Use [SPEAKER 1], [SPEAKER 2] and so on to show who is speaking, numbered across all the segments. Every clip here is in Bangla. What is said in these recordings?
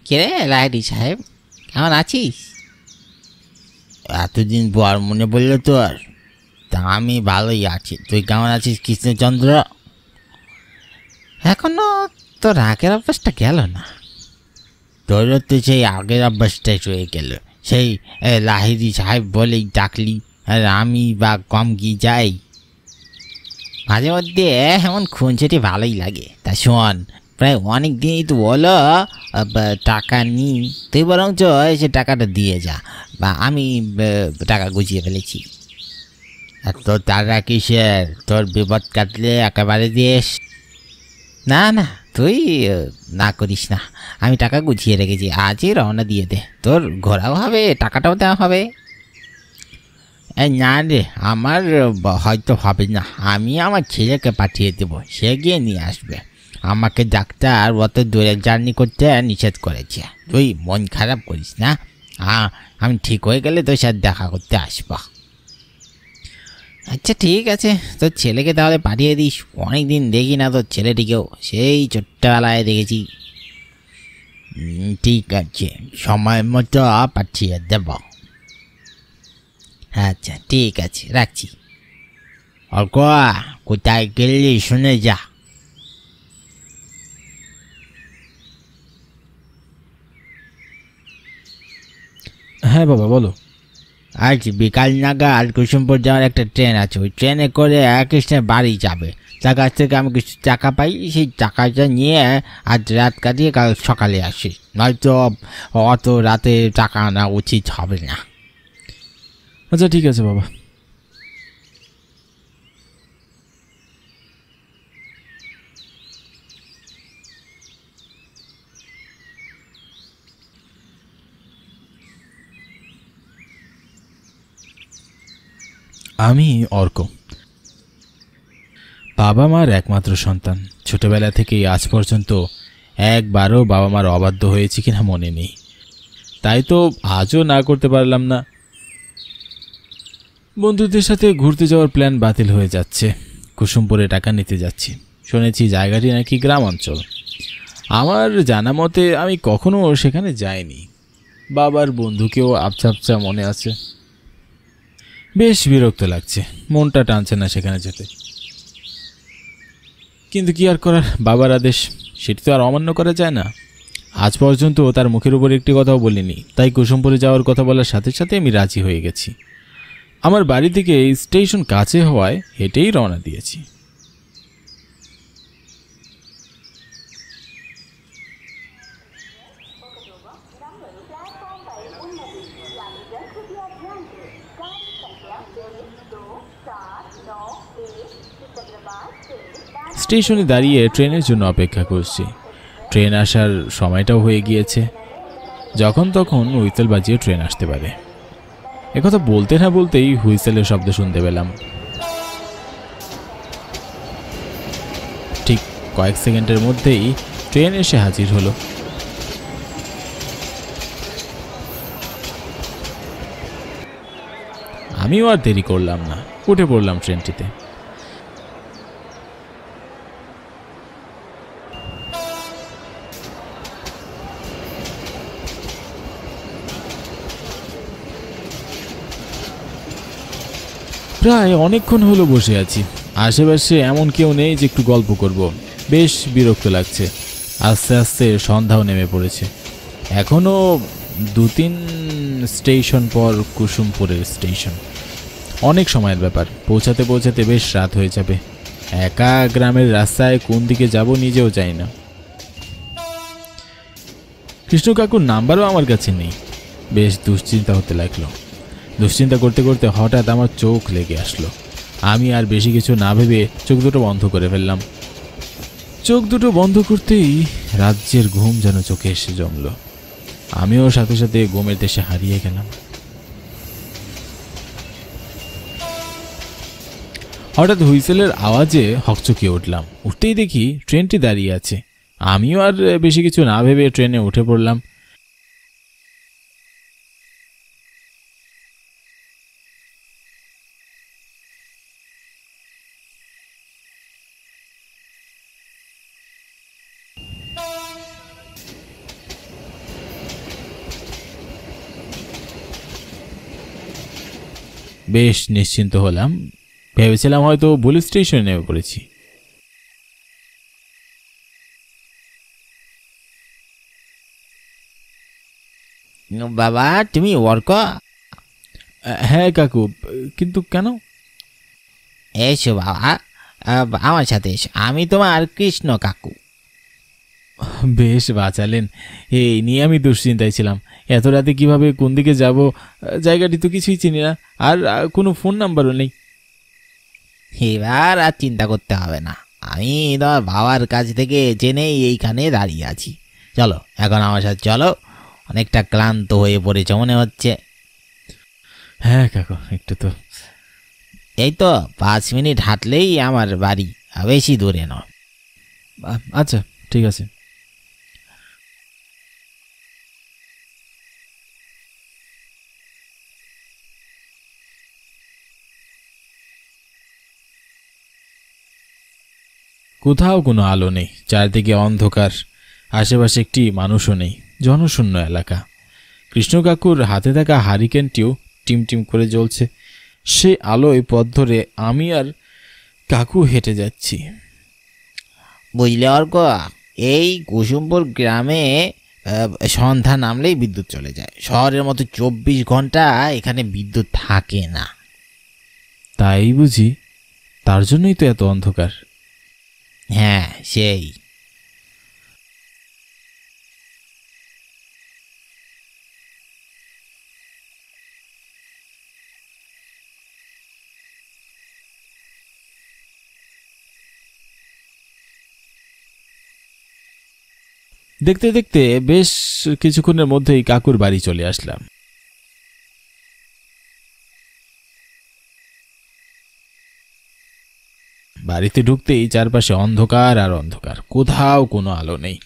[SPEAKER 1] কে রে লাহিড়ী সাহেব, কেমন আছিস? এতদিন পর মনে পড়লো তোর? তা আমি ভালোই আছি, তুই কেমন আছিস কৃষ্ণচন্দ্র? এখনো তোর আগের অভ্যাসটা গেল না। তোরও তো সেই আগের অভ্যাসটাই রয়ে গেল, সেই লাহিড়ী সাহেব বলেই ডাকলি, আর আমি বা কম কি যাই? মাঝে মধ্যে এমন খুনসুটি ভালোই লাগে। তা শোন, প্রায় অনেক দিনই তো বলো টাকা নি, তুই বরঞ্চ সে টাকাটা দিয়ে যা, বা আমি টাকা গুছিয়ে ফেলেছি। আর তোর টাকা কিসের? তোর বিপদ কাটলে একেবারে দিস। না না, তুই না করিস না, আমি টাকা গুছিয়ে রেখেছি, আজই রওনা দিয়ে দে, তোর ঘোরাও হবে, টাকাটাও দেওয়া হবে। না রে, আমার হয়তো হবে না, আমি আমার ছেলেকে পাঠিয়ে দেবো, সে গিয়ে নিয়ে আসবে। আমাকে ডাক্তার অত দূরে জার্নি করতে নিষেধ করেছে। তুই মন খারাপ করিস না, আমি ঠিক হয়ে গেলে তোর সাথে দেখা করতে আসবো। আচ্ছা ঠিক আছে, তোর ছেলেকে তাহলে পাঠিয়ে দিস, অনেক দিন দেখি না তোর ছেলেটিকেও, সেই ছোট্টবেলায় দেখেছি। ঠিক আছে, সময় মতো পাঠিয়ে দেব। আচ্ছা ঠিক আছে, রাখছি। অর্ক, কোথায় গেলি শুনে যা।
[SPEAKER 2] হ্যাঁ বাবা বলো।
[SPEAKER 1] আজ বিকাল নাগাদ কুসুমপুর যাওয়ার একটা ট্রেন আছে, ওই ট্রেনে করে কৃষ্ণের বাড়ি যাবে। তার কাছ থেকে আমি কিছু টাকা পাই, সেই টাকাটা নিয়ে আজ রাত কাটিয়ে কাল সকালে আসি, নয়তো অত রাতে টাকা আনা উচিত হবে না।
[SPEAKER 2] আচ্ছা ঠিক আছে বাবা। আমি অর্ক, বাবা মার একমাত্র সন্তান। ছোটবেলা থেকেই আজ পর্যন্ত একবারও বাবা মার অবাধ্য হয়েছি কিনা মনে নেই, তাই তো আজও না করতে পারলাম না। বন্ধুদের সাথে ঘুরতে যাওয়ার প্ল্যান বাতিল হয়ে যাচ্ছে। কুসুমপুরে টাকা নিতে যাচ্ছি, শুনেছি জায়গাটি নাকি গ্রাম অঞ্চল। আমার জানা মতে আমি কখনো সেখানে যাইনি। বাবার বন্ধুকেও আবছা আবছা মনে আছে। বেশ বিরক্ত লাগছে, মনটা টানছে না সেখানে যেতে। কিন্তু কি আর করার, বাবার আদেশ, সেটি তো আর অমান্য করা যায় না। আজ পর্যন্ত তার মুখের উপর একটি কথাও বলিনি, তাই কুসুমপুরে যাওয়ার কথা বলার সাথে সাথে আমি রাজি হয়ে গেছি। আমার বাড়ি থেকে স্টেশন কাছে হওয়ায় হেঁটেই রওনা দিয়েছি। স্টেশনে দাঁড়িয়ে ট্রেনের জন্য অপেক্ষা করছি। ট্রেন আসার সময়টাও হয়ে গিয়েছে, যখন তখন হুইসেল বাজিয়ে ট্রেন আসতে পারে। একথা বলতে না বলতেই হুইসেলের শব্দ শুনতে পেলাম। ঠিক কয়েক সেকেন্ডের মধ্যেই ট্রেন এসে হাজির হলো। আমিও আর দেরি করলাম না, উঠে পড়লাম ট্রেনটিতে। প্রায় অনেকক্ষণ হলো বসে আছি, আশেপাশে এমন কেউ নেই যে একটু গল্প করব। বেশ বিরক্ত লাগছে। আস্তে আস্তে সন্ধ্যাও নেমে পড়েছে। এখনও 2-3 স্টেশন পর কুসুমপুরের স্টেশন। অনেক সময়ের ব্যাপার, পৌঁছাতে পৌঁছাতে বেশ রাত হয়ে যাবে। একা গ্রামের রাস্তায় কোন দিকে যাব নিজেও জানি না। কৃষ্ণ কাকুর নাম্বারও আমার কাছে নেই। বেশ দুশ্চিন্তা হতে লাগলো। দুশ্চিন্তা করতে করতে হঠাৎ আমার চোখ লেগে আসলো। আমি আর বেশি কিছু না ভেবে চোখ দুটো বন্ধ করে ফেললাম। চোখ দুটো বন্ধ করতেই রাজ্যের ঘুম যেন চোখে এসে জমল। আমিও সাথে সাথে ঘুমের দেশে হারিয়ে গেলাম। হঠাৎ হুইসেলের আওয়াজে হকচকিয়ে উঠলাম। উঠতেই দেখি ট্রেনটি দাঁড়িয়ে আছে। আমিও আর বেশি কিছু না ভেবে ট্রেনে উঠে পড়লাম। বেশ নিশ্চিন্ত হলাম। ভেবেছিলাম হয়তো পুলিশ স্টেশনে নেমে পড়েছি।
[SPEAKER 1] বাবা, তুমি অর্ক?
[SPEAKER 2] হ্যাঁ কাকু, কিন্তু কেন?
[SPEAKER 1] এসো বাবা, আমার সাথে এসো, আমি তোমার কৃষ্ণ কাকু।
[SPEAKER 2] বেশ বাঁচালেন, এই নিয়ে আমি দুশ্চিন্তায় ছিলাম। এত রাতে কিভাবে কোন দিকে যাব, জায়গাটি তো কিছুই চিনি না, আর কোনো ফোন নাম্বারও নেই।
[SPEAKER 1] এবার আর চিন্তা করতে হবে না, আমি তোমার বাবার কাছ থেকে জেনেই এইখানে দাঁড়িয়ে আছি। চলো এখন আমার সাথে চলো, অনেকটা ক্লান্ত হয়ে পড়েছে মনে হচ্ছে।
[SPEAKER 2] হ্যাঁ কাকু, একটু তো।
[SPEAKER 1] এই তো 5 মিনিট হাঁটলেই আমার বাড়ি, বেশি দূরে নয়।
[SPEAKER 2] আচ্ছা ঠিক আছে। কোথাও কোনো আলো নেই, চারদিকে অন্ধকার, আশেপাশে একটি মানুষও নেই, জনশূন্য এলাকা। কৃষ্ণ কাকুর হাতে থাকা হারিকেনটিও টিমটিম করে জ্বলছে। সে আলোয় পথ ধরে আমি আর কাকু হেঁটে যাচ্ছি।
[SPEAKER 1] বুঝলে অর্ক, এই কুসুমপুর গ্রামে সন্ধ্যা নামলেই বিদ্যুৎ চলে যায়। শহরের মতো 24 ঘন্টা এখানে বিদ্যুৎ থাকে না।
[SPEAKER 2] তাই বুঝি? তার জন্যই তো এত অন্ধকার।
[SPEAKER 1] হ্যাঁ সেই।
[SPEAKER 2] দেখতে দেখতে বেশ কিছুক্ষণের মধ্যেই কাকুর বাড়ি চলে আসলাম। বাড়িতে ঢুকতেই চারপাশে অন্ধকার আর অন্ধকার, কোথাও কোনো আলো নেই।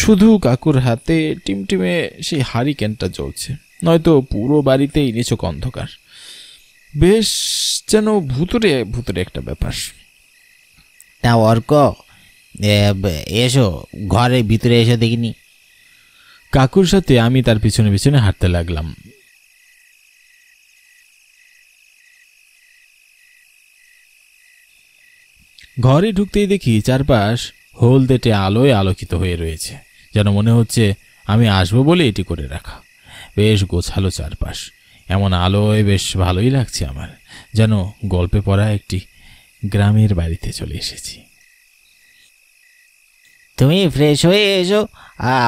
[SPEAKER 2] শুধু কাকুর হাতে টিমটিমে সেই হারিকেনটা জ্বলছে, নয়তো পুরো বাড়িতেই নিছক অন্ধকার। বেশ যেন ভুতুরে ভুতুরে একটা ব্যাপার।
[SPEAKER 1] তা অর্ক, এসো ঘরের ভিতরে এসো দেখিনি।
[SPEAKER 2] কাকুর সাথে আমি তার পিছনে পিছনে হাঁটতে লাগলাম। ঘরে ঢুকতেই দেখি চারপাশ হলদেটে আলোয় আলোকিত হয়ে রয়েছে, যেন মনে হচ্ছে আমি আসবো বলে এটি করে রাখা। বেশ গোছালো চারপাশ, এমন আলোয় বেশ ভালোই লাগছে আমার, যেন গল্পে পড়া একটি গ্রামের বাড়িতে চলে এসেছি।
[SPEAKER 1] তুমি ফ্রেশ হয়ে এসো,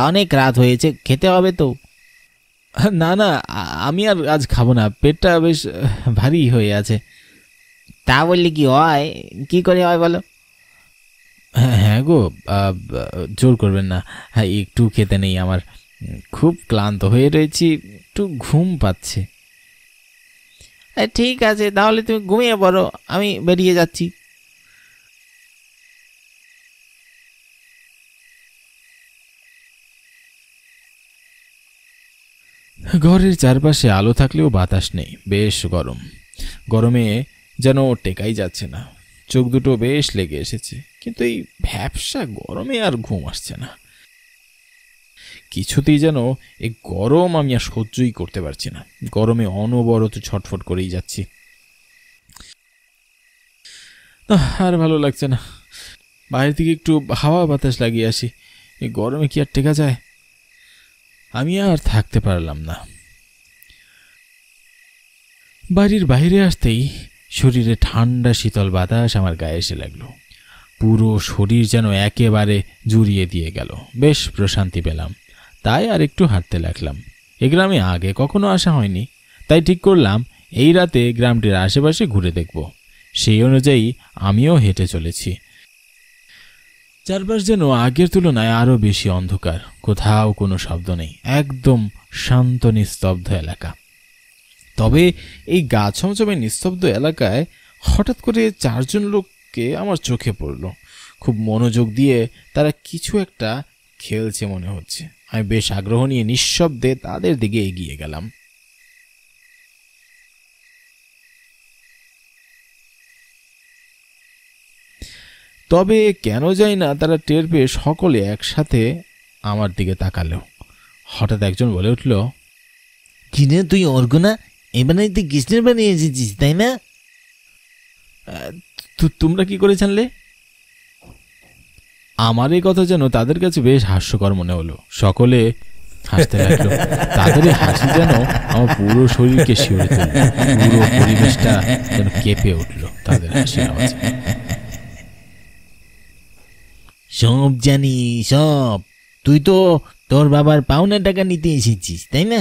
[SPEAKER 1] অনেক রাত হয়েছে, খেতে হবে তো।
[SPEAKER 2] না না, আমি আর আজ খাবো না, পেটটা বেশ ভারী হয়ে আছে।
[SPEAKER 1] তা বললে কি হয়? কি করে হয় বলো?
[SPEAKER 2] হ্যাঁ গো, জোর করবেন না। হ্যাঁ, একটু খেতে নেই আমার, খুব ক্লান্ত হয়ে রয়েছি, একটু ঘুম পাচ্ছে।
[SPEAKER 1] ঠিক আছে, তাহলে তুমি ঘুমিয়ে পড়ো, আমি বেরিয়ে যাচ্ছি।
[SPEAKER 2] ঘরের চারপাশে আলো থাকলেও বাতাস নেই, বেশ গরম। গরমে যেন টেকাই যাচ্ছে না, চোখ দুটো বেশ লেগে এসেছে, কিন্তু এই ভ্যাপসা গরমে আর ঘুম আসছে না। কিছুতেই যেন এই গরম আমি আর সহ্যই করতে পারছি না, গরমে অনবরত ছটফট করেই যাচ্ছি। আর ভালো লাগছে না, বাইরে থেকে একটু হাওয়া বাতাস লাগিয়ে আসি, এই গরমে কি আর টেকা যায়? আমি আর থাকতে পারলাম না। বাড়ির বাইরে আসতেই শরীরে ঠান্ডা শীতল বাতাস আমার গায়ে এসে লাগলো, পুরো শরীর যেন একেবারে জুড়িয়ে দিয়ে গেল। বেশ প্রশান্তি পেলাম, তাই আর একটু হাঁটতে লাগলাম। এ গ্রামে আগে কখনো আসা হয়নি, তাই ঠিক করলাম এই রাতে গ্রামটির আশেপাশে ঘুরে দেখব। সেই অনুযায়ী আমিও হেঁটে চলেছি। চারপাশ যেন আগের তুলনায় আরো বেশি অন্ধকার, কোথাও কোনো শব্দ নেই, একদম শান্ত নিস্তব্ধ এলাকা। তবে এই গা ছমছমে নিস্তব্ধ এলাকায় হঠাৎ করে 4জন লোককে আমার চোখে পড়ল। খুব মনোযোগ দিয়ে তারা কিছু একটা খেলছে মনে হচ্ছে। আমি বেশ আগ্রহ নিয়ে নিঃশব্দে তাদের দিকে এগিয়ে গেলাম। তবে কেন যাই না, তারা টের পেয়ে সকলে একসাথে আমার দিকে তাকালো। হঠাৎ একজন বলে উঠল,
[SPEAKER 1] কিনে তুই অর্ক না? এবারে তুই কৃষ্ণের বানিয়ে এসেছিস তাই না?
[SPEAKER 2] তোমরা কি করে জানলে? আমার এই কথা যেন তাদের কাছে বেশ হাস্যকর মনে হলো। সকলে হাসতে লাগলো। তাদের এই হাসি যেন আমার পুরো শরীরকে শিউরে তুলল। পুরো পরিবেশটা যেন কেঁপে উঠল তাদের হাসির আওয়াজে।
[SPEAKER 1] সব জানি সব। তুই তো তোর বাবার পাওনা টাকা নিতে এসেছিস তাই না?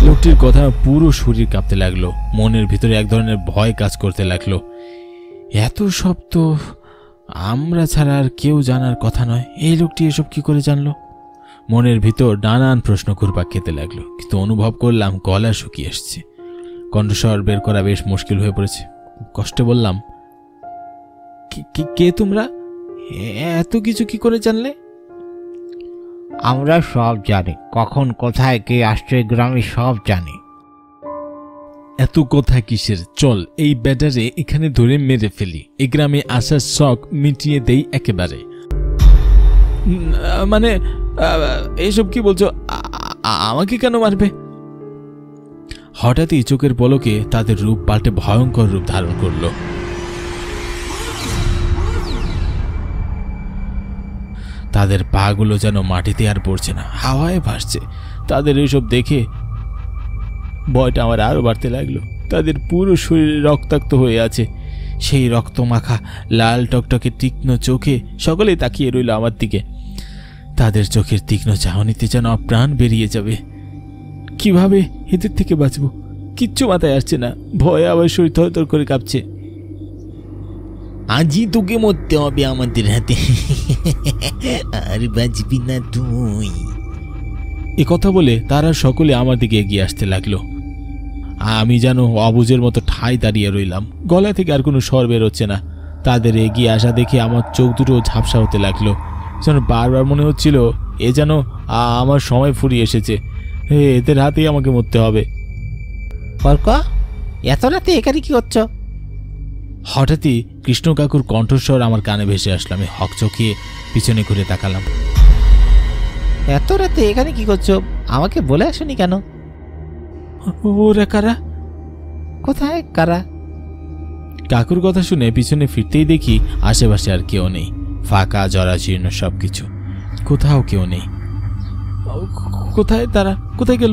[SPEAKER 2] লোকটির কথা পুরো শরীর কাঁপতে লাগলো। মনের ভিতরে এক ধরনের ভয় কাজ করতে লাগলো। এত সব তো আমরা ছাড়া আর কেউ জানার কথা নয়। এই লোকটি এসব কি করে জানলো? মনের ভিতর নানান প্রশ্ন ঘুরপাক খেতে লাগলো। কিন্তু অনুভব করলাম গলা শুকিয়ে এসছে। কণ্ঠস্বর বের করা বেশ মুশকিল হয়ে পড়েছে। কষ্টে বললাম, কে তোমরা? এত কিছু কি করে জানলে?
[SPEAKER 1] আমরা সব জানি, কখন কোথায় কে আসছে গ্রামে সব জানি।
[SPEAKER 2] এত কথা কিসের? চল এই ব্যাটারে এখানে ধরে মেরে ফেলি। এই গ্রামে আসার শখ মিটিয়ে দেই একেবারে। মানে এইসব কি বলছো? আমাকে কেন মারবে? হঠাৎই চোখের পলকে তাদের রূপ পাল্টে ভয়ঙ্কর রূপ ধারণ করলো। তাদের পাগুলো যেন মাটিতে আর পড়ছে না, হাওয়ায় ভাসছে। তাদের এইসব দেখে ভয়টা আমার আরো বাড়তে লাগলো। তাদের পুরো শরীরে রক্তাক্ত হয়ে আছে। সেই রক্তমাখা লাল টকটকে তীক্ষ্ণ চোখে সকলেই তাকিয়ে রইল আমার দিকে। তাদের চোখের তীক্ষ্ণ চাহনিতে যেন প্রাণ বেরিয়ে যাবে। কিভাবে এদের থেকে বাঁচবো কিচ্ছু মাথায় আসছে না। ভয়ে আবার শরীর থরথর করে কাঁপছে।
[SPEAKER 1] আজই তোকে মরতে হবে আমাদের হাতে, আর বাঁচবি না তুই।
[SPEAKER 2] এ কথা বলে তারা সকলে আমার দিকে এগিয়ে আসতে লাগলো। আমি যেন অবুঝের মতো ঠাই দাঁড়িয়ে রইলাম। গলা থেকে আর কোনো স্বর বেরোচ্ছে না। তাদের এগিয়ে আসা দেখে আমার চোখ দুটো ঝাপসা হতে লাগলো। যেন বারবার মনে হচ্ছিল এ যেন আমার সময় ফুরিয়ে এসেছে। এদের হাতেই আমাকে মরতে হবে।
[SPEAKER 1] এত রাতে এখানে কি হচ্ছ?
[SPEAKER 2] হঠাৎই কৃষ্ণ কাকুর কণ্ঠস্বর আমার কানে ভেসে আসলাম। আমি হকচকিয়ে পিছনে ঘুরে তাকালাম।
[SPEAKER 1] এত রাতে এখানে কি করছো? আমাকে বলে আসনি কেন?
[SPEAKER 2] ওরা কারা?
[SPEAKER 1] কোথায় কারা?
[SPEAKER 2] কাকুর কথা শুনে পিছনে ফিরতেই দেখি আশেপাশে আর কেউ নেই। ফাঁকা জরাজীর্ণ সবকিছু, কোথাও কেউ নেই। কোথায় তারা? কোথায় গেল?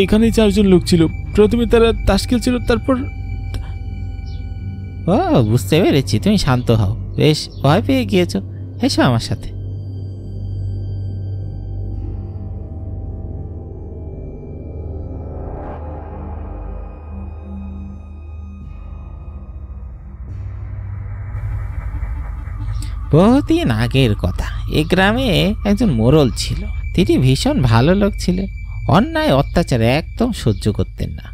[SPEAKER 2] এখানেই 4 জন লোক ছিল। প্রথমে তারা তাস খেলছিল, তারপর
[SPEAKER 1] ও বুঝতে পেরেছি, তুমি শান্ত হও। বেশ ভয় পেয়ে গিয়েছো, এসো আমার সাথে। বহুদিন আগের কথা, এ গ্রামে একজন মোড়ল ছিল। তিনি ভীষণ ভালো লোক ছিলেন। অন্যায় অত্যাচার একদম সহ্য করতেন না।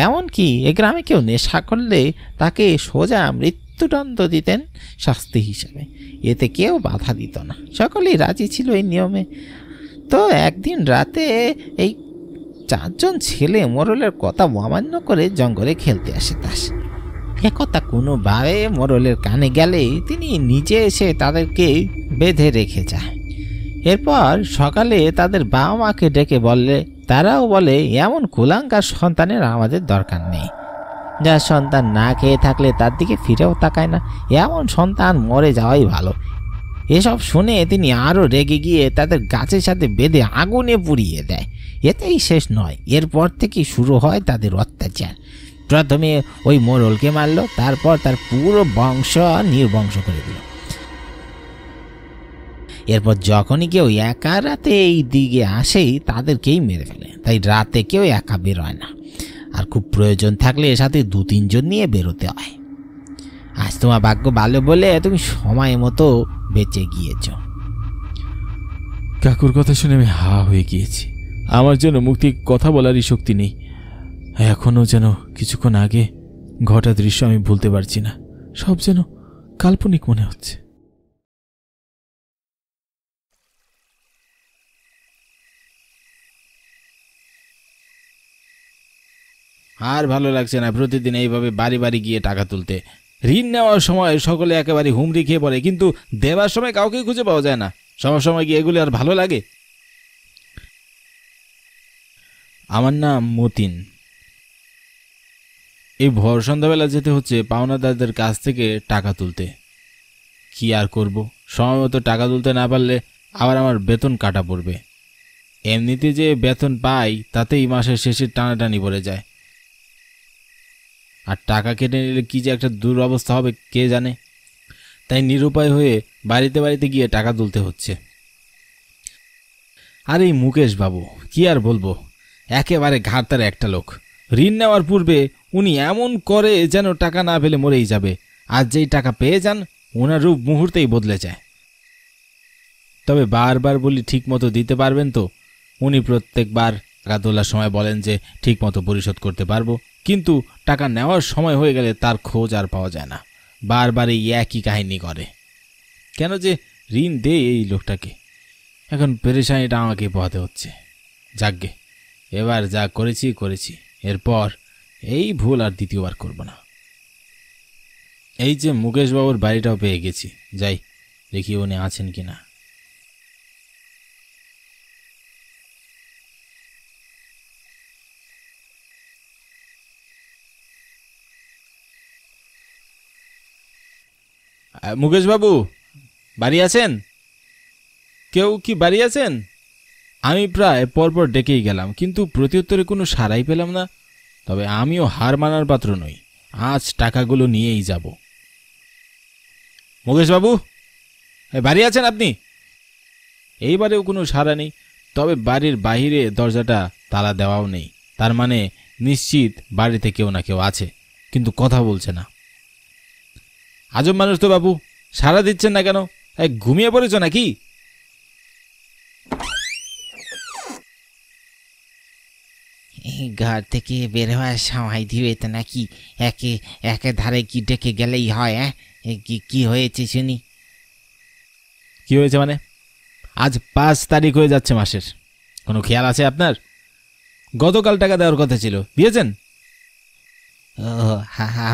[SPEAKER 1] এমনকি এ গ্রামে কেউ নেশা করলে তাকে সোজা মৃত্যুদণ্ড দিতেন শাস্তি হিসাবে। এতে কেউ বাধা দিত না, সকলেই রাজি ছিল এই নিয়মে। তো একদিন রাতে এই 4 জন ছেলে মোড়লের কথা অমান্য করে জঙ্গলে খেলতে আসে তাস। একথা কোনোভাবে মোড়লের কানে গেলেই তিনি নিজে এসে তাদেরকে বেঁধে রেখে যায়। এরপর সকালে তাদের বাবা মাকে ডেকে বললে তারাও বলে এমন কুলাঙ্গার সন্তানের আমাদের দরকার নেই। যার সন্তান না খেয়ে থাকলে তার দিকে ফিরেও তাকায় না, এমন সন্তান মরে যাওয়াই ভালো। এসব শুনে তিনি আরও রেগে গিয়ে তাদের গাছের সাথে বেঁধে আগুনে পুড়িয়ে দেয়। এতেই শেষ নয়, এরপর থেকেই শুরু হয় তাদের অত্যাচার। প্রথমে ওই মোড়লকে মারল, তারপর তার পুরো বংশ নির্বংশ করে দিল। এরপর যখনই কেউ একা রাতে এই দিকে আসেই তাদেরকেই মেরে ফেলে। তাই রাতে কেউ একা বেরোয় না, আর খুব প্রয়োজন থাকলে এর সাথে 2-3 জন নিয়ে বেরোতে হয়। আজ তোমার ভাগ্য ভালো বলে তুমি সময় মতো বেঁচে গিয়েছ।
[SPEAKER 2] কাকুর কথা শুনে আমি হা হয়ে গিয়েছি। আমার যেন মুক্তি কথা বলারই শক্তি নেই। এখনও যেন কিছুক্ষণ আগে ঘটা দৃশ্য আমি ভুলতে পারছি না। সব যেন কাল্পনিক মনে হচ্ছে। আর ভালো লাগছে না প্রতিদিন এইভাবে বাড়ি বাড়ি গিয়ে টাকা তুলতে। ঋণ নেওয়ার সময় সকলে একেবারে হুমড়ি খেয়ে পড়ে, কিন্তু দেওয়ার সময় কাউকেই খুঁজে পাওয়া যায় না। সবার সময় গিয়ে এগুলি আর ভালো লাগে? আমার নাম মতিন। এই ভোর সন্ধ্যাবেলা যেতে হচ্ছে পাওনাদারদের কাছ থেকে টাকা তুলতে। কি আর করব, সময় মতো টাকা তুলতে না পারলে আবার আমার বেতন কাটা পড়বে। এমনিতে যে বেতন পাই তাতেই মাসের শেষে টানাটানি পড়ে যায়, আর টাকা কেটে নিলে কি যে একটা দুরবস্থা হবে কে জানে। তাই নিরুপায় হয়ে বাড়িতে বাড়িতে গিয়ে টাকা তুলতে হচ্ছে। আর এই মুকেশ বাবু কি আর বলবো, একেবারে ঘাড়তার একটা লোক। ঋণ নেওয়ার পূর্বে উনি এমন করে যেন টাকা না পেলে মরেই যাবে, আর যেই টাকা পেয়ে যান ওনার রূপ মুহূর্তেই বদলে যায়। তবে বারবার বলি ঠিক মতো দিতে পারবেন তো? উনি প্রত্যেকবার টাকা তোলার সময় বলেন যে ঠিক মতো পরিশোধ করতে পারবো, কিন্তু টাকা নেওয়ার সময় হয়ে গেলে তার খোঁজ আর পাওয়া যায় না। বারবার এই একই কাহিনী করে। কেন যে ঋণ দেয় এই লোকটাকে, এখন পেরেশানিটা আমাকে পোহাতে হচ্ছে। যাকগে, এবার যা করেছি করেছি, এরপর এই ভুল আর দ্বিতীয়বার করব না। এই যে মুকেশ বাবুর বাড়িটাও পেয়ে গেছি, যাই দেখি উনি আছেন কিনা। মুকেশ বাবু বাড়ি আছেন? কেউ কি বাড়ি আছেন? আমি প্রায় পরপর ডেকেই গেলাম, কিন্তু প্রত্যুত্তরে কোনো সাড়াই পেলাম না। তবে আমিও হার মানার পাত্র নই, আজ টাকাগুলো নিয়েই যাব। মুকেশ বাবু, বাড়ি আছেন আপনি? এইবারেও কোনো সাড়া নেই। তবে বাড়ির বাহিরে দরজাটা তালা দেওয়াও নেই, তার মানে নিশ্চিত বাড়িতে কেউ না কেউ আছে, কিন্তু কথা বলছে না। আজব মানুষ তো বাবু, সাড়া দিচ্ছেন না কেন? ঘুমিয়ে পড়েছ নাকি?
[SPEAKER 1] ঘর থেকে বের হওয়ার সময় দিবে তো নাকি? একে একে ধারে কি ডেকে গেলেই হয়? কি হয়েছে শুনি?
[SPEAKER 2] কি হয়েছে মানে? আজ 5 তারিখ হয়ে যাচ্ছে মাসের, কোনো খেয়াল আছে আপনার? গতকাল টাকা দেওয়ার কথা ছিল, দিয়েছেন?
[SPEAKER 1] ও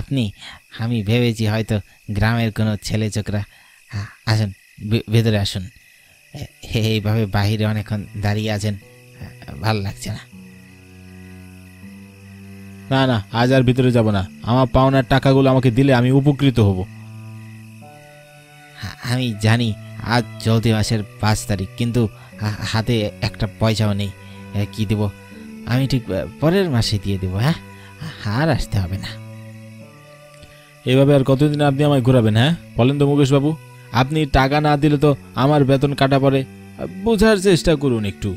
[SPEAKER 1] আপনি, আমি ভেবেছি হয়তো গ্রামের কোনো ছেলে চোকরা। আসুন, ভেতরে আসুন। এইভাবে বাহিরে অনেকক্ষণ দাঁড়িয়ে আছেন, ভাল লাগছে না।
[SPEAKER 2] না না, আজ আর ভিতরে যাব না। আমার পাওনার টাকাগুলো আমাকে দিলে আমি উপকৃত হব।
[SPEAKER 1] আমি জানি আজ চলতি মাসের 5 তারিখ, কিন্তু হাতে একটা পয়সাও নেই। কি দেব? আমি ঠিক পরের মাসে দিয়ে দেবো। হ্যাঁ, আর আসতে হবে না।
[SPEAKER 2] এভাবে আর কতদিন আপনি আমায় ঘোরাবেন? হ্যাঁ বলেন তো মুকেশ বাবু, আপনি টাকা না দিলে তো আমার বেতন কাটা পড়ে। বোঝার চেষ্টা করুন একটু।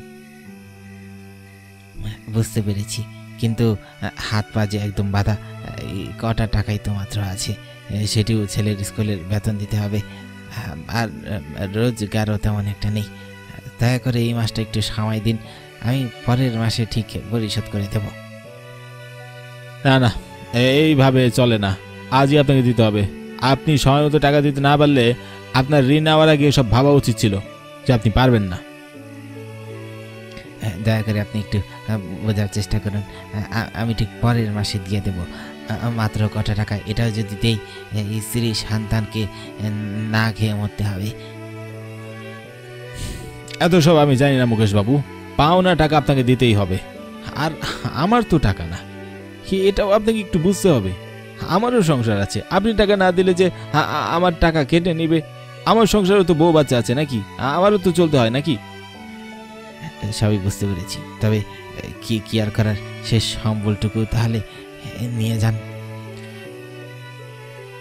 [SPEAKER 1] বুঝতে পেরেছি, কিন্তু হাত পা যে একদম বাঁধা। কটা টাকাই তো মাত্র আছে, সেটিও ছেলের স্কুলের বেতন দিতে হবে, আর রোজগারও তেমন একটা নেই। দয়া করে এই মাসটা একটু সময় দিন, আমি পরের মাসে ঠিক পরিশোধ করে দেব।
[SPEAKER 2] না না, এইভাবে চলে না। আজই আপনাকে দিতে হবে। আপনি সময় মতো টাকা দিতে না পারলে আপনার ঋণ নেওয়ার আগে সব ভাবা উচিত ছিল যে আপনি পারবেন না।
[SPEAKER 1] দয়া করে আপনি একটু বোঝার চেষ্টা করুন। আমি ঠিক পরের মাসে দিয়ে দেব। মাত্র কটা টাকা, এটাও যদি দেই স্ত্রী সন্তানকে না খেয়ে মরতে হবে।
[SPEAKER 2] এত সব আমি জানি না মুকেশ বাবু, পাওনা টাকা আপনাকে দিতেই হবে। আর আমার তো টাকা না, এটাও আপনাকে একটু বুঝতে হবে। আমারও সংসার আছে, আপনি টাকা না দিলে যে আমার টাকা কেটে নেবে? আমার সংসারেও তো বউ বাচ্চা আছে নাকি? আমারও তো চলতে হয় নাকি?
[SPEAKER 1] সবই বুঝতে পেরেছি, তবে কি আর করার, শেষ সম্বলটুকু তাহলে নিয়ে যান।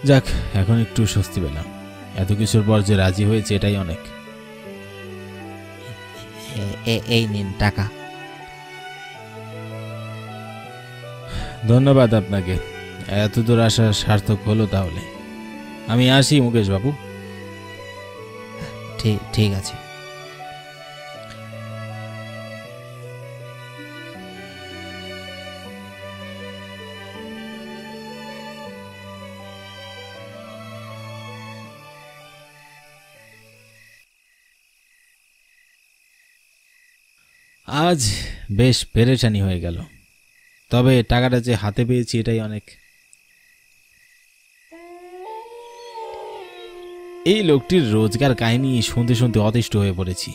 [SPEAKER 2] যাক, এখন একটু স্বস্তি পেলাম। এত কিছুর পর যে রাজি হয়েছে এটাই অনেক।
[SPEAKER 1] এই নিন টাকা।
[SPEAKER 2] ধন্যবাদ আপনাকে, এত দূর আসা সার্থক হলো। তাহলে আমি আসি মুকেশ বাবু।
[SPEAKER 1] ঠিক আছে।
[SPEAKER 2] আজ বেশ পেরেশানি হয়ে গেল, তবে টাকাটা যে হাতে পেয়েছি এটাই অনেক। এই লোকটির রোজগার কাহিনী শুনতে শুনতে অতিষ্ঠ হয়ে পড়েছি।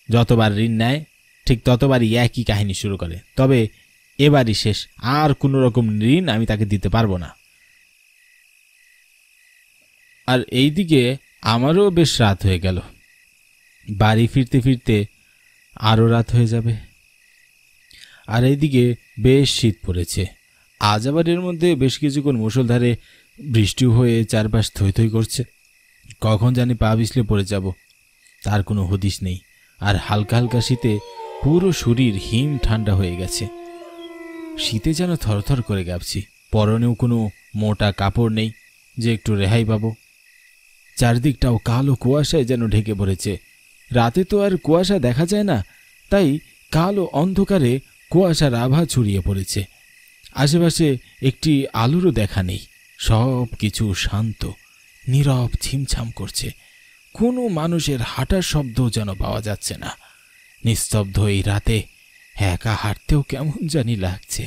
[SPEAKER 2] যতবার ঋণ নেয় ঠিক ততবারই একই কাহিনী শুরু করে। তবে এবারই শেষ, আর কোনো রকম ঋণ আমি তাকে দিতে পারবো না। আর এইদিকে আমারও বেশ রাত হয়ে গেল, বাড়ি ফিরতে ফিরতে আরও রাত হয়ে যাবে। আর এইদিকে বেশ শীত পড়েছে। আজ আবার এর মধ্যে বেশ কিছুক্ষণ মুষলধারে বৃষ্টি হয়ে চারপাশ থই থই করছে। কখন জানি পা পিছলে পড়ে যাব তার কোনো হদিশ নেই। আর হালকা হালকা শীতে পুরো শরীর হিম ঠান্ডা হয়ে গেছে। শীতে যেন থরথর করে কাঁপছি। পরনেও কোনো মোটা কাপড় নেই যে একটু রেহাই পাবো। চারদিকটাও কালো কুয়াশায় যেন ঢেকে পড়েছে। রাতে তো আর কুয়াশা দেখা যায় না, তাই কালো অন্ধকারে কুয়াশার আভা ছড়িয়ে পড়েছে। আশেপাশে একটি আলোরও দেখা নেই। সব কিছু শান্ত, নীরব, ছিমছাম করছে। কোনো মানুষের হাঁটার শব্দও যেন পাওয়া যাচ্ছে না। নিস্তব্ধ এই রাতে একা হাঁটতেও কেমন জানি লাগছে।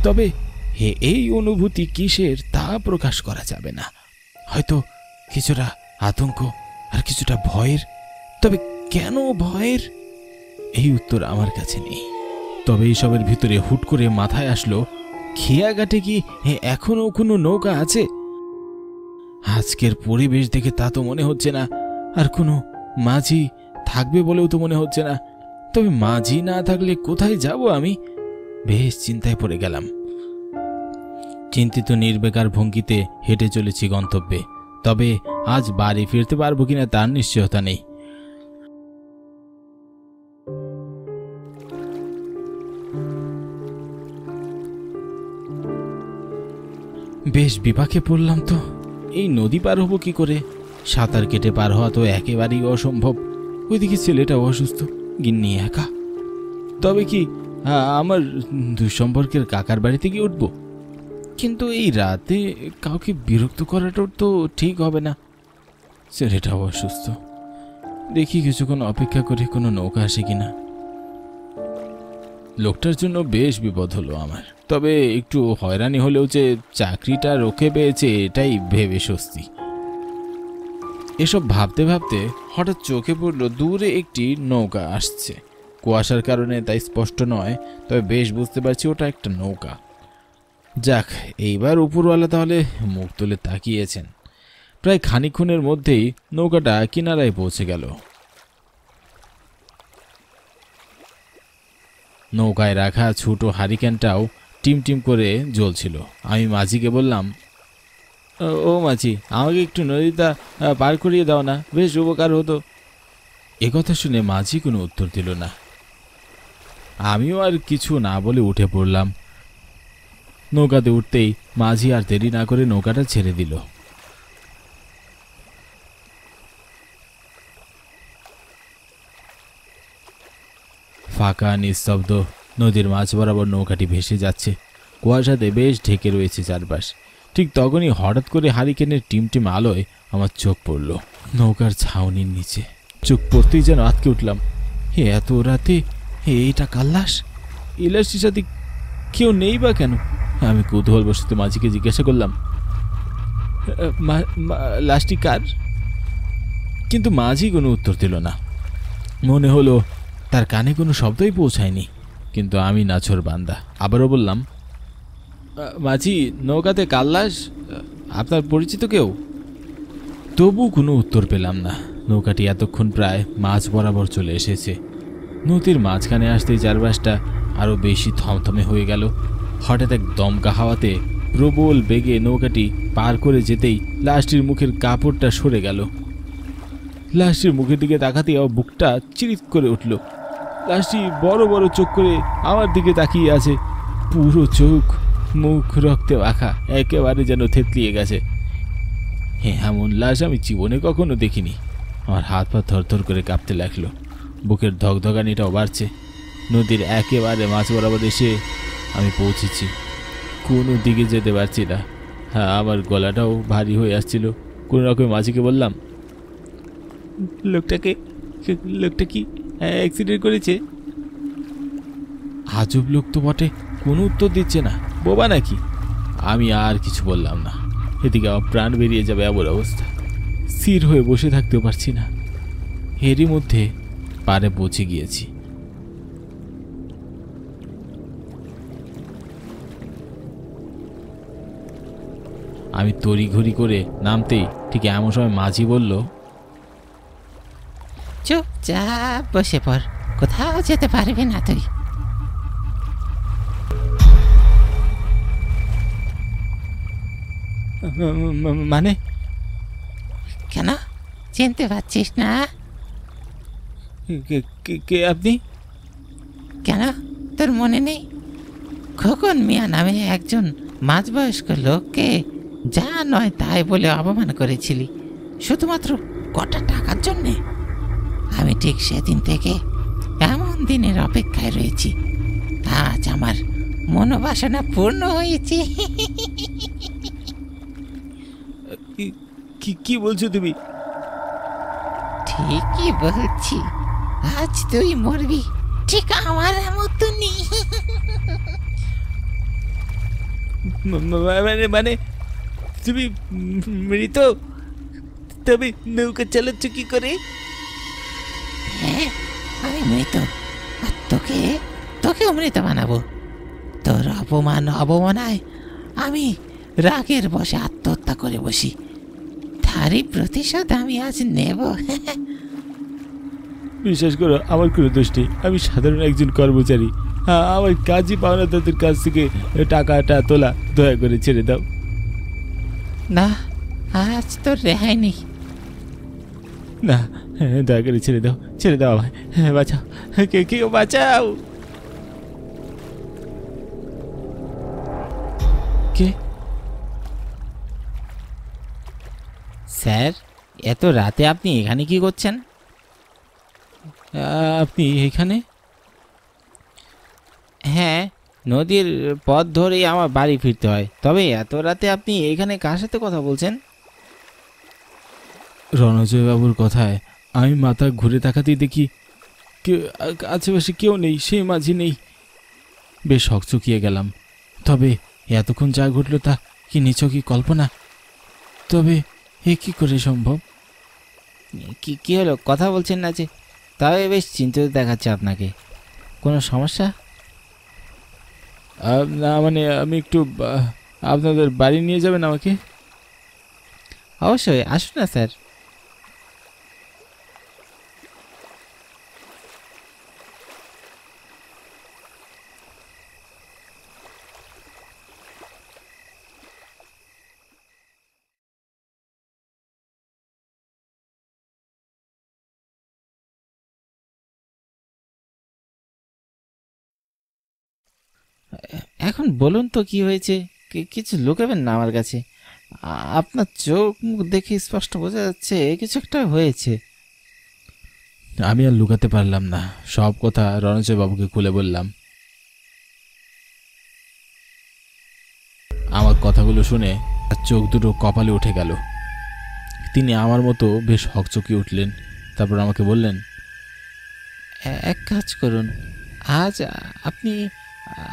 [SPEAKER 2] তবে এই অনুভূতি কিসের তা প্রকাশ করা যাবে না। হয়তো কিছুটা আতঙ্ক আর কিছুটা ভয়ের। তবে কেন ভয়ের, এই উত্তর আমার কাছে নেই। তবে এইসবের ভিতরে হুট করে মাথায় আসলো, খেয়াঘাটে কি এখনো কোনো নৌকা আছে? আজকের পরিবেশ দেখে তা তো মনে হচ্ছে না। আর কোনো মাঝি থাকবে বলেও তো মনে হচ্ছে না। তবে মাঝি না থাকলে কোথায় যাব আমি? বেশ চিন্তায় পড়ে গেলাম। চিন্তিত নির্বেকার ভঙ্গিতে হেঁটে চলেছি গন্তব্যে। তবে আজ বাড়ি ফিরতে পারবো কিনা তার নিশ্চয়তা নেই। বেশ বিপাকে পড়লাম তো। এই নদী পার হবো কি করে? সাঁতার কেটে পার হওয়া তো একেবারেই অসম্ভব। ওইদিকে ছেলেটাও অসুস্থ, গিন্নি একা। তবে কি আমার দুঃসম্পর্কের কাকার বাড়িতে গিয়ে উঠবো? কিন্তু এই রাতে কাউকে বিরক্ত করাটাও তো ঠিক হবে না। ছেলেটাও অসুস্থ। দেখি কিছুক্ষণ অপেক্ষা করে কোনো নৌকা আসে কিনা। লোকটার জন্য বেশ বিপদ হলো আমার। তবে একটু হয়রানি হলেও যে চাকরিটা রক্ষে পেয়েছে এটাই ভেবে স্বস্তি। এসব ভাবতে ভাবতে হঠাৎ চোখে পড়লো দূরে একটি নৌকা আসছে। কুয়াশার কারণে তাই স্পষ্ট নয়, তবে বেশ বুঝতে পারছি ওটা একটা নৌকা। যাক, এইবার উপরওয়ালা তাহলে মুখ তুলে তাকিয়েছেন। প্রায় খানিকক্ষণের মধ্যেই নৌকাটা কিনারায় পৌঁছে গেল। নৌকায় রাখা ছোট হারিকেনটাও টিমটিম করে জ্বলছিল। আমি মাঝিকে বললাম, ও মাঝি, আমাকে একটু নদীটা পার করিয়ে দাও না, বেশ উপকার হতো। একথা শুনে মাঝি কোনো উত্তর দিল না। আমিও আর কিছু না বলে উঠে পড়লাম। নৌকাতে উঠতেই মাঝি আর দেরি না করে নৌকাটা ছেড়ে দিল। ফাঁকা নিস্তব্ধ নদীর মাঝ বরাবর নৌকাটি ভেসে যাচ্ছে। কুয়াশাতে বেশ ঢেকে রয়েছে চারপাশ। ঠিক তখনই হঠাৎ করে হারিকেনের টিমটিম আলোয় আমার চোখ পড়ল নৌকার ছাউনির নিচে। চোখ পড়তেই যেন আটকে উঠলাম। এত রাতে এইটা কার লাশ? এই লাশটির সাথে কেউ নেই বা কেন? আমি কৌতূহল বসতে মাঝিকে জিজ্ঞাসা করলাম, লাশটি কার? কিন্তু মাঝি কোনো উত্তর দিল না। মনে হলো তার কানে কোনো শব্দই পৌঁছায়নি। কিন্তু আমি নাছোড় বান্দা, আবারও বললাম, মাঝি, নৌকাতে কার লাশ? আপনার পরিচিত কেউ? তবু কোনো উত্তর পেলাম না। নৌকাটি এতক্ষণ প্রায় মাঝ বরাবর চলে এসেছে। নদীর মাঝখানে আসতেই চারপাশটা আরও বেশি থমথমে হয়ে গেল। হঠাৎ এক দমকা হাওয়াতে প্রবল বেগে নৌকাটি পার করে যেতেই লাশটির মুখের কাপড়টা সরে গেল। লাশটির মুখের দিকে তাকাতেই আমার বুকটা চিরিত করে উঠল। লাশটি বড় বড় চোখ করে আমার দিকে তাকিয়ে আছে। পুরো চোখ মুখ রক্তে মাখা, একেবারে যেন থেতলিয়ে গেছে। এমন লাশ আমি জীবনে কখনো দেখিনি। আমার হাত পা থরথর করে কাঁপতে লাগলো। বুকের ধকধকানিটাও বাড়ছে। নদীর একেবারে মাছ বরাবর এসে আমি পৌঁছেছি। কোনো দিকে যেতে পারছি না। হ্যাঁ, আমার গলাটাও ভারী হয়ে আসছিল। কোনো রকম মাঝিকে বললাম, লোকটা কি অ্যাক্সিডেন্ট করেছে? আজব লোক তো বটে, কোনো উত্তর দিচ্ছে না। বোবা নাকি? আমি আর কিছু বললাম না। এদিকে আমার প্রাণ বেরিয়ে যাবে এমন অবস্থা। স্থির হয়ে বসে থাকতেও পারছি না। এরই মধ্যে পাড়ে পৌঁছে গিয়েছি। আমি তড়িঘড়ি করে নামতেই ঠিক এমন সময় মাঝি বলল,
[SPEAKER 1] চুপচাপ বসে পড়, কোথাও যেতে পারবি না তুই।
[SPEAKER 2] মানে
[SPEAKER 1] কেন চিনতে পারছিস না?
[SPEAKER 2] কে আপনি?
[SPEAKER 1] কেন তোর মনে নেই? খোকন মিয়া নামে একজন মাঝবয়স্ক লোককে যা নয় তাই বলে অপমান করেছিলি শুধুমাত্র কটা টাকার জন্যে। আমি ঠিক সেদিন থেকে এমন দিনের অপেক্ষায় রয়েছি। আজ আমার মনোবাসনা পূর্ণ হয়েছে।
[SPEAKER 2] কি বলছো তুমি?
[SPEAKER 1] ঠিকই বলছি, আজ তুই মরবি ঠিক আমার মতনই।
[SPEAKER 2] মানে তুমি মৃত? তবে নৌকা চালাচ্ছ কি করে?
[SPEAKER 1] হ্যাঁ, আমি মৃত, আর তোকেও মৃত বানাবো। তোর অবমানায় আমি রাগের বশে আত্মহত্যা করে বসি, তারই প্রতিশোধ আমি আজ নেব।
[SPEAKER 2] বিশ্বাস করো, আমার কোনো দোষ নেই। আমি সাধারণ একজন কর্মচারী। আমার কাজই পাওনাদারদের কাছ থেকে টাকাটা তোলা। দয়া করে ছেড়ে দাও।
[SPEAKER 1] না, আজ তোর রেহাই নেই।
[SPEAKER 2] না, দয়া করে ছেড়ে দাও, ছেড়ে দাও আমায়। বাঁচাও, কেউ বাঁচাও। কে?
[SPEAKER 1] স্যার, এত রাতে আপনি এখানে কি করছেন?
[SPEAKER 2] আপনি এখানে?
[SPEAKER 1] হ্যাঁ, নদীর পথ ধরেই আমার বাড়ি ফিরতে হয়। তবে এত রাতে আপনি এখানে কার সাথে কথা বলছেন?
[SPEAKER 2] রণজয়বাবুর কথায় আমি মাথা ঘুরে তাকাতেই দেখি আশেপাশে কেউ নেই, সেই মাঝি নেই। বেশ হকচকিয়ে গেলাম। তবে এতক্ষণ যা ঘটল তা কি নিছকই কল্পনা? তবে এ কি করে সম্ভব?
[SPEAKER 1] কি হলো, কথা বলছেন না যে? তবে বেশ চিন্তিত দেখাচ্ছে আপনাকে। কোনো সমস্যা?
[SPEAKER 2] না, মানে আমি একটু আপনাদের বাড়ি নিয়ে যাবেন আমাকে?
[SPEAKER 1] অবশ্যই, আসুন না স্যার। এখন বলুন তো কি হয়েছে? কিছু লুকাবেন না আমার কাছে। আপনার চোখ মুখ দেখে স্পষ্ট বোঝা যাচ্ছে কিছু একটা হয়েছে।
[SPEAKER 2] আমি আর লুকাতে পারলাম না, সব কথা রণজয়বাবুকে খুলে বললাম। আমার কথাগুলো শুনে তার চোখ দুটো কপালে উঠে গেল। তিনি আমার মতো বেশ হকচকিয়ে উঠলেন। তারপর আমাকে বললেন,
[SPEAKER 1] এক কাজ করুন, আজ আপনি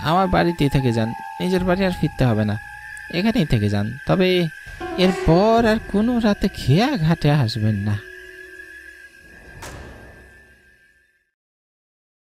[SPEAKER 1] আমার বাড়িতেই থেকে যান। নিজের বাড়ি আর ফিরতে হবে না, এখানেই থেকে যান। তবে এরপর আর কোনো রাতে খেয়া ঘাটে আসবেন না।